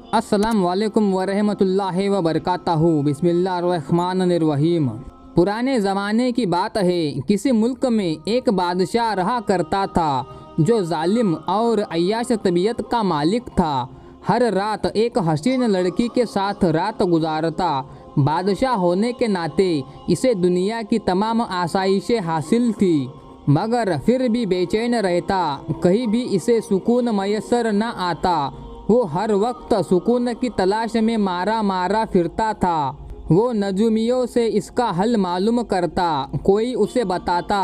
अस्सलाम वालेकुम वरहमतुल्लाहि व बरकातहू। बिस्मिल्लाहिर्रहमानिर्रहीम। पुराने ज़माने की बात है, किसी मुल्क में एक बादशाह रहा करता था जो जालिम और अय्याश तबीयत का मालिक था। हर रात एक हसीन लड़की के साथ रात गुजारता। बादशाह होने के नाते इसे दुनिया की तमाम आसाइशें हासिल थी, मगर फिर भी बेचैन रहता। कहीं भी इसे सुकून मैसर न आता। वो हर वक्त सुकून की तलाश में मारा मारा फिरता था। वो नजूमियों से इसका हल मालूम करता। कोई उसे बताता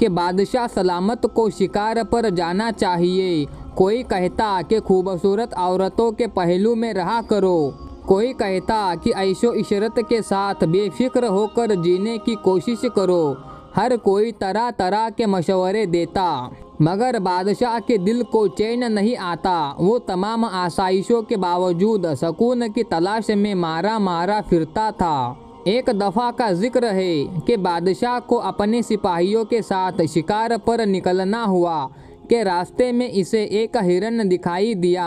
कि बादशाह सलामत को शिकार पर जाना चाहिए। कोई कहता कि खूबसूरत औरतों के पहलू में रहा करो। कोई कहता कि ऐशो इशरत के साथ बेफिक्र होकर जीने की कोशिश करो। हर कोई तरह तरह के मशवरे देता, मगर बादशाह के दिल को चैन नहीं आता। वो तमाम आसाइशों के बावजूद सुकून की तलाश में मारा मारा फिरता था। एक दफ़ा का जिक्र है कि बादशाह को अपने सिपाहियों के साथ शिकार पर निकलना हुआ कि रास्ते में इसे एक हिरन दिखाई दिया।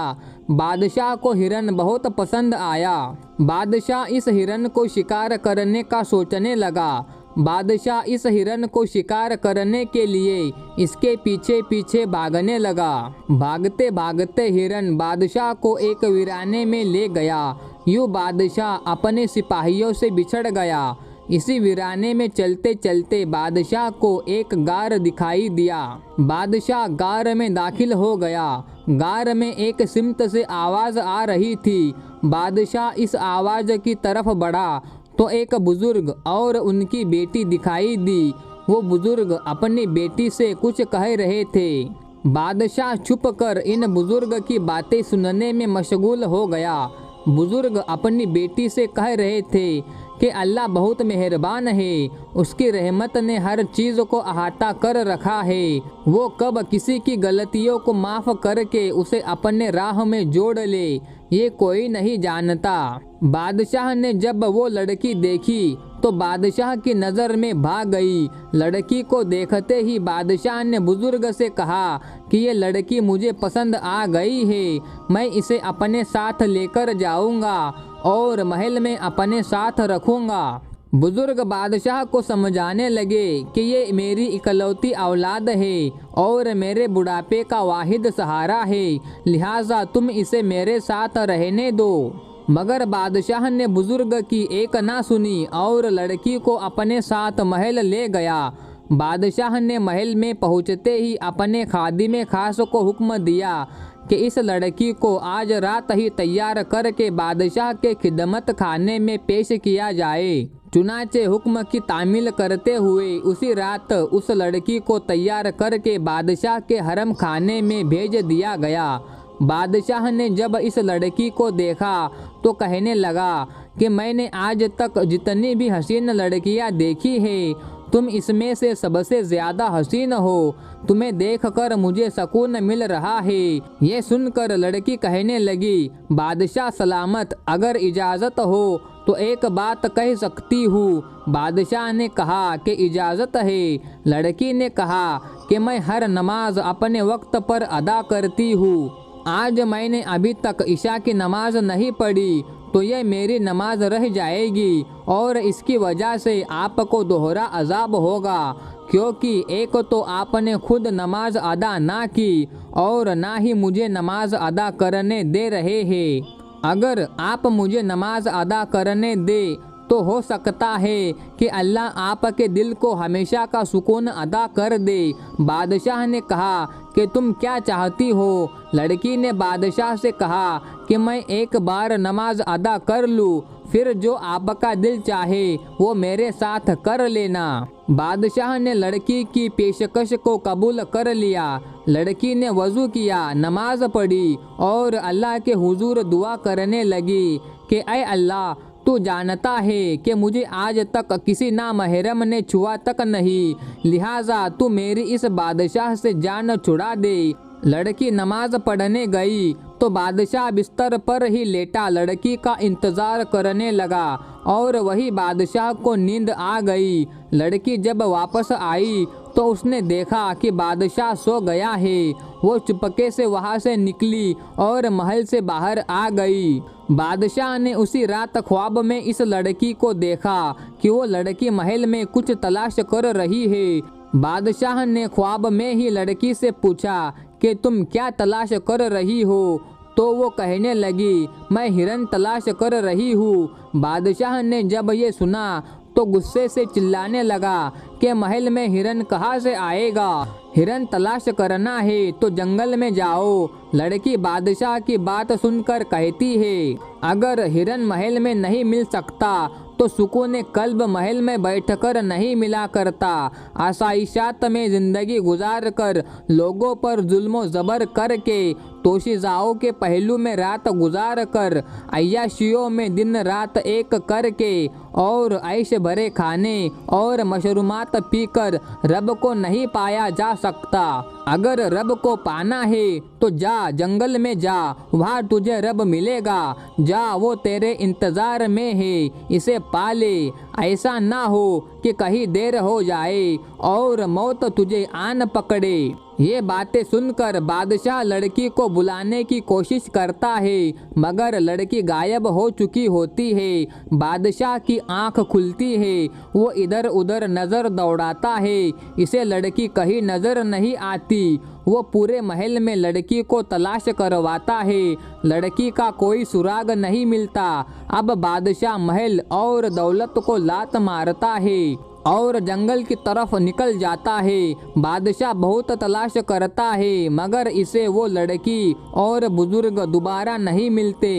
बादशाह को हिरन बहुत पसंद आया। बादशाह इस हिरन को शिकार करने का सोचने लगा। बादशाह इस हिरन को शिकार करने के लिए इसके पीछे पीछे भागने लगा। भागते भागते हिरन बादशाह को एक वीराने में ले गया। यूँ बादशाह अपने सिपाहियों से बिछड़ गया। इसी वीराने में चलते चलते बादशाह को एक गार दिखाई दिया। बादशाह गार में दाखिल हो गया। गार में एक सिमत से आवाज़ आ रही थी। बादशाह इस आवाज़ की तरफ बढ़ा तो एक बुजुर्ग और उनकी बेटी दिखाई दी। वो बुजुर्ग अपनी बेटी से कुछ कह रहे थे। बादशाह छुप कर इन बुजुर्ग की बातें सुनने में मशगूल हो गया। बुजुर्ग अपनी बेटी से कह रहे थे कि अल्लाह बहुत मेहरबान है, उसकी रहमत ने हर चीज़ को अहाता कर रखा है। वो कब किसी की गलतियों को माफ़ करके उसे अपने राह में जोड़ ले, ये कोई नहीं जानता। बादशाह ने जब वो लड़की देखी तो बादशाह की नज़र में भाग गई। लड़की को देखते ही बादशाह ने बुजुर्ग से कहा कि ये लड़की मुझे पसंद आ गई है, मैं इसे अपने साथ लेकर जाऊंगा और महल में अपने साथ रखूंगा। बुजुर्ग बादशाह को समझाने लगे कि ये मेरी इकलौती औलाद है और मेरे बुढ़ापे का वाहिद सहारा है, लिहाजा तुम इसे मेरे साथ रहने दो। मगर बादशाह ने बुजुर्ग की एक ना सुनी और लड़की को अपने साथ महल ले गया। बादशाह ने महल में पहुंचते ही अपने खादिम खास को हुक्म दिया कि इस लड़की को आज रात ही तैयार करके बादशाह के खिदमत खाने में पेश किया जाए। चुनाचे हुक्म की तामील करते हुए उसी रात उस लड़की को तैयार करके बादशाह के हरम खाने में भेज दिया गया। बादशाह ने जब इस लड़की को देखा तो कहने लगा कि मैंने आज तक जितनी भी हसीन लड़कियां देखी है, तुम इसमें से सबसे ज़्यादा हसीन हो। तुम्हें देखकर मुझे सुकून मिल रहा है। ये सुनकर लड़की कहने लगी, बादशाह सलामत, अगर इजाज़त हो तो एक बात कह सकती हूँ। बादशाह ने कहा कि इजाज़त है। लड़की ने कहा कि मैं हर नमाज अपने वक्त पर अदा करती हूँ। आज मैंने अभी तक ईशा की नमाज नहीं पढ़ी, तो यह मेरी नमाज रह जाएगी और इसकी वजह से आपको दोहरा अजाब होगा, क्योंकि एक तो आपने खुद नमाज अदा ना की और ना ही मुझे नमाज अदा करने दे रहे हैं। अगर आप मुझे नमाज अदा करने दे तो हो सकता है कि अल्लाह आपके दिल को हमेशा का सुकून अदा कर दे। बादशाह ने कहा कि तुम क्या चाहती हो? लड़की ने बादशाह से कहा कि मैं एक बार नमाज अदा कर लूँ, फिर जो आपका दिल चाहे वो मेरे साथ कर लेना। बादशाह ने लड़की की पेशकश को कबूल कर लिया। लड़की ने वज़ू किया, नमाज पढ़ी और अल्लाह के हुजूर दुआ करने लगी कि ऐ अल्लाह, तू जानता है कि मुझे आज तक किसी नामहरम ने छुआ तक नहीं, लिहाजा तू मेरी इस बादशाह से जान छुड़ा दे। लड़की नमाज पढ़ने गई तो बादशाह बिस्तर पर ही लेटा लड़की का इंतज़ार करने लगा और वही बादशाह को नींद आ गई। लड़की जब वापस आई तो उसने देखा कि बादशाह सो गया है। वो चुपके से वहाँ से निकली और महल से बाहर आ गई। बादशाह ने उसी रात ख्वाब में इस लड़की को देखा कि वो लड़की महल में कुछ तलाश कर रही है। बादशाह ने ख्वाब में ही लड़की से पूछा कि तुम क्या तलाश कर रही हो? तो वो कहने लगी, मैं हिरन तलाश कर रही हूँ। बादशाह ने जब ये सुना तो गुस्से से चिल्लाने लगा कि महल में हिरन कहाँ से आएगा? हिरन तलाश करना है तो जंगल में जाओ। लड़की बादशाह की बात सुनकर कहती है, अगर हिरन महल में नहीं मिल सकता तो सुकून कल्ब महल में बैठकर नहीं मिला करता। आसाइशात में ज़िंदगी गुजार कर, लोगों पर जुल्म ज़बर करके, तोशीज़ाओं के पहलू में रात गुजार कर, अय्याशियों में दिन रात एक करके और ऐश भरे खाने और मशरूमात पीकर रब को नहीं पाया जा सकता। अगर रब को पाना है तो जा जंगल में जा, वहाँ तुझे रब मिलेगा। जा, वो तेरे इंतज़ार में है, इसे पाले। ऐसा ना हो कि कहीं देर हो जाए और मौत तुझे आन पकड़े। ये बातें सुनकर बादशाह लड़की को बुलाने की कोशिश करता है, मगर लड़की गायब हो चुकी होती है। बादशाह की आंख खुलती है, वो इधर उधर नज़र दौड़ाता है, इसे लड़की कहीं नज़र नहीं आती। वो पूरे महल में लड़की को तलाश करवाता है, लड़की का कोई सुराग नहीं मिलता। अब बादशाह महल और दौलत को लात मारता है और जंगल की तरफ निकल जाता है। बादशाह बहुत तलाश करता है, मगर इसे वो लड़की और बुजुर्ग दोबारा नहीं मिलते।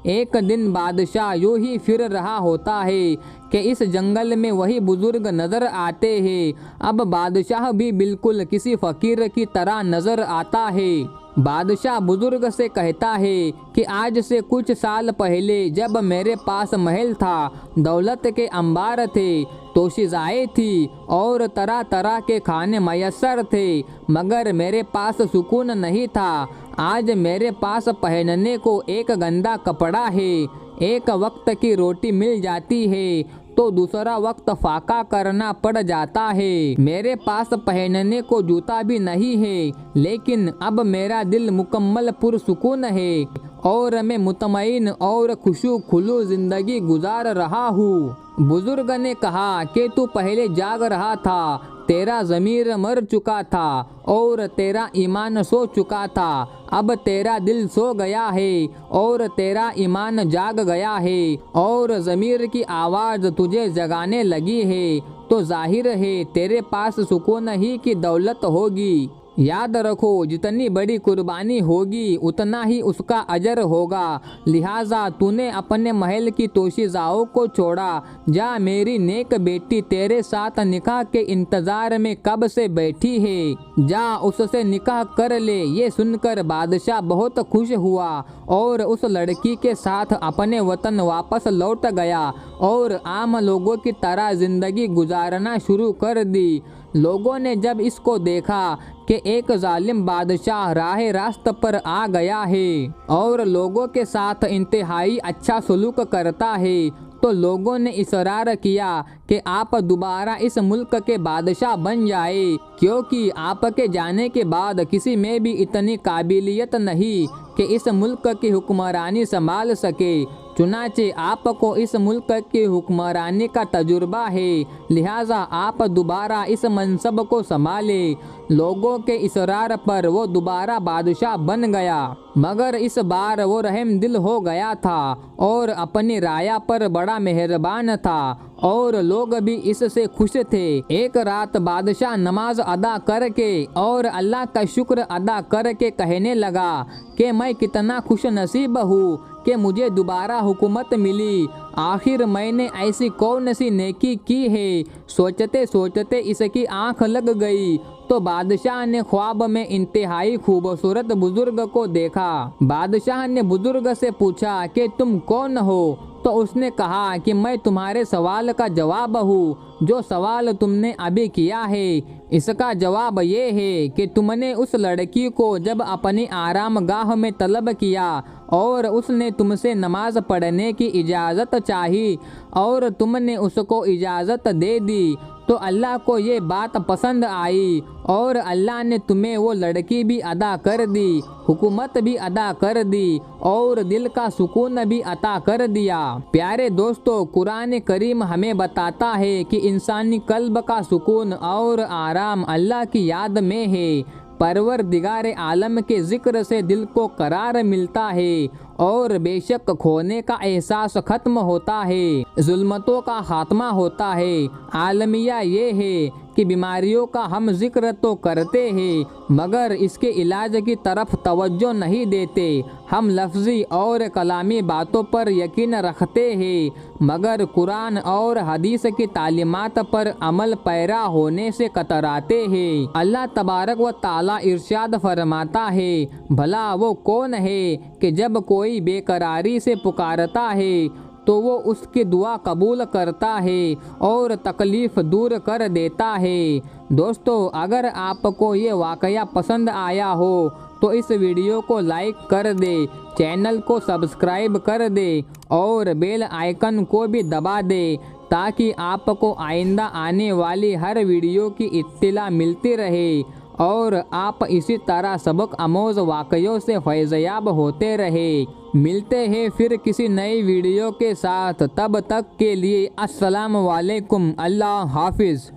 एक दिन बादशाह यूं ही फिर रहा होता है कि इस जंगल में वही बुजुर्ग नज़र आते हैं। अब बादशाह भी बिल्कुल किसी फ़कीर की तरह नज़र आता है। बादशाह बुजुर्ग से कहता है कि आज से कुछ साल पहले जब मेरे पास महल था, दौलत के अंबार थे, तोशीज़ाएँ थी और तरह तरह के खाने मयस्सर थे, मगर मेरे पास सुकून नहीं था। आज मेरे पास पहनने को एक गंदा कपड़ा है, एक वक्त की रोटी मिल जाती है तो दूसरा वक्त फाका करना पड़ जाता है। मेरे पास पहनने को जूता भी नहीं है, लेकिन अब मेरा दिल मुकम्मल पुरसुकून है और मैं मुतमईन और खुशू खुलू जिंदगी गुजार रहा हूँ। बुजुर्ग ने कहा कि तू पहले जाग रहा था, तेरा ज़मीर मर चुका था और तेरा ईमान सो चुका था। अब तेरा दिल सो गया है और तेरा ईमान जाग गया है और ज़मीर की आवाज़ तुझे जगाने लगी है, तो जाहिर है तेरे पास सुकून ही की दौलत होगी। याद रखो, जितनी बड़ी कुर्बानी होगी उतना ही उसका अजर होगा। लिहाजा तूने अपने महल की तोशीज़ाओं को छोड़ा। जा, मेरी नेक बेटी तेरे साथ निकाह के इंतज़ार में कब से बैठी है, जा उससे निकाह कर ले। ये सुनकर बादशाह बहुत खुश हुआ और उस लड़की के साथ अपने वतन वापस लौट गया और आम लोगों की तरह ज़िंदगी गुजारना शुरू कर दी। लोगों ने जब इसको देखा कि एक जालिम बादशाह राह रास्त पर आ गया है और लोगों के साथ इंतहाई अच्छा सलूक करता है, तो लोगों ने इसरार किया कि आप दोबारा इस मुल्क के बादशाह बन जाए, क्योंकि आपके जाने के बाद किसी में भी इतनी काबिलियत नहीं कि इस मुल्क की हुक्मरानी संभाल सके। चुनाचे आपको इस मुल्क की हुक्मरानी का तजुर्बा है, लिहाजा आप दोबारा इस मनसब को संभाले। लोगों के इसरार पर वो दोबारा बादशाह बन गया, मगर इस बार वो रहम दिल हो गया था और अपनी राया पर बड़ा मेहरबान था और लोग भी इससे खुश थे। एक रात बादशाह नमाज अदा करके और अल्लाह का शुक्र अदा करके कहने लगा कि मैं कितना खुश नसीब हूँ कि मुझे दोबारा हुकूमत मिली। आखिर मैंने ऐसी कौन सी नेकी की है। सोचते सोचते इसकी आंख लग गई तो बादशाह ने ख्वाब में इंतहाई खूबसूरत बुजुर्ग को देखा। बादशाह ने बुजुर्ग से पूछा कि तुम कौन हो, तो उसने कहा कि मैं तुम्हारे सवाल का जवाब हूँ। जो सवाल तुमने अभी किया है इसका जवाब ये है कि तुमने उस लड़की को जब अपनी आराम गाह में तलब किया और उसने तुमसे नमाज पढ़ने की इजाज़त चाही और तुमने उसको इजाज़त दे दी, तो अल्लाह को ये बात पसंद आई और अल्लाह ने तुम्हें वो लड़की भी अदा कर दी, हुकूमत भी अदा कर दी और दिल का सुकून भी अता कर दिया। प्यारे दोस्तों, कुरान करीम हमें बताता है कि इंसानी कल्ब का सुकून और आराम अल्लाह की याद में है। परवरदिगार आलम के जिक्र से दिल को करार मिलता है और बेशक खोने का एहसास खत्म होता है, जुल्मतों का खात्मा होता है। आलमिया ये है कि बीमारियों का हम जिक्र तो करते हैं मगर इसके इलाज की तरफ तवज्जो नहीं देते। हम लफ्ज़ी और कलामी बातों पर यकीन रखते हैं मगर कुरान और हदीस की तालीमात पर अमल पैरा होने से कतराते हैं। अल्लाह तबारक व ताला इरशाद फरमाता है, भला वो कौन है कि जब कोई बेकरारी से पुकारता है तो वो उसकी दुआ कबूल करता है और तकलीफ़ दूर कर देता है। दोस्तों, अगर आपको ये वाक़या पसंद आया हो तो इस वीडियो को लाइक कर दे, चैनल को सब्सक्राइब कर दे और बेल आइकन को भी दबा दे ताकि आपको आइंदा आने वाली हर वीडियो की इत्तिला मिलती रहे और आप इसी तरह सबक आमोज़ वाक़यों से फैज़याब होते रहे। मिलते हैं फिर किसी नई वीडियो के साथ, तब तक के लिए अस्सलाम वालेकुम, अल्लाह हाफिज़।